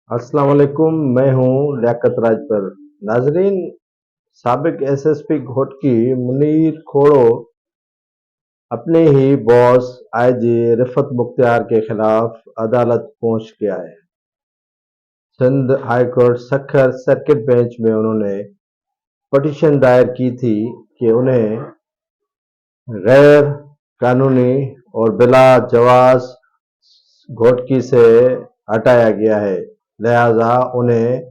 अस्सलाम वालेकुम। मैं हूं लियाकत राजपर। नाजरीन, साबिक एसएसपी घोटकी मुनीर खोड़ो अपने ही बॉस आईजी रिफत मुख्तियार के खिलाफ अदालत पहुंच गया है। Sindh high court Sukkur circuit bench में उन्होंने पटिशन दायर की थी कि उन्हें गैर कानूनी और बिला जवाज घोटकी से हटाया गया है, लिहाजा उन्हें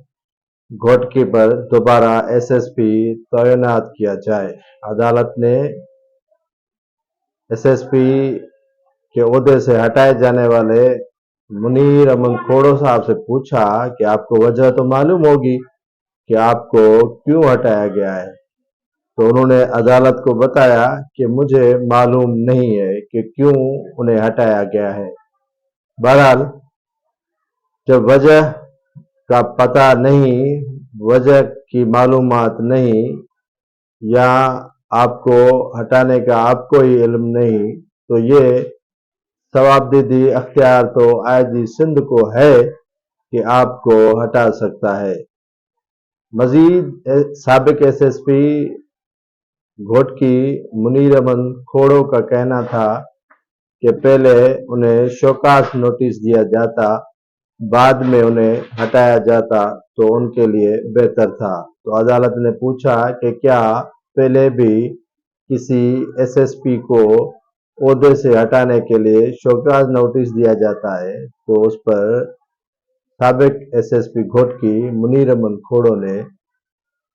घोटकी पर दोबारा एसएसपी तैनात किया जाए। अदालत ने एसएसपी के ओहदे से हटाए जाने वाले मुनीर अमन खोड़ो साहब से पूछा कि आपको वजह तो मालूम होगी कि आपको क्यों हटाया गया है। तो उन्होंने अदालत को बताया कि मुझे मालूम नहीं है कि क्यों उन्हें हटाया गया है। बहरहाल, जब वजह का पता नहीं, वजह की मालूमात नहीं, या आपको हटाने का आपको ही इल्म नहीं, तो ये सवाबदीदी अख्तियार तो आईजी सिंध को है कि आपको हटा सकता है। मजीद साबिक एसएसपी घोटकी मुनीर अमन खोड़ो का कहना था कि पहले उन्हें शोकास नोटिस दिया जाता, बाद में उन्हें हटाया जाता तो उनके लिए बेहतर था। तो अदालत ने पूछा कि क्या पहले भी किसी एसएसपी को ओहदे से हटाने के लिए शोकास नोटिस दिया जाता है। तो उस पर साबिक एसएसपी घोटकी मुनीर अमन खोड़ो ने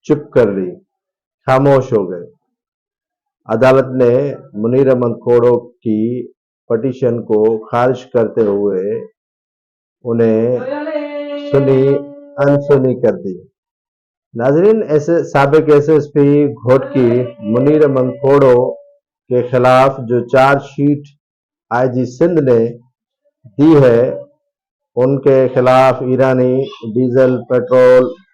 चुप कर ली, खामोश हो गए। अदालत ने मुनीर अमन खोड़ो की पटिशन को खारिज करते हुए उन्हें अनसुनी कर दी। नाजरीन, ऐसे साबिक एसएसपी घोटकी मुनीर अमन खोड़ो के खिलाफ जो चार्जशीट आईजी सिंध ने दी है, उनके खिलाफ ईरानी डीजल, पेट्रोल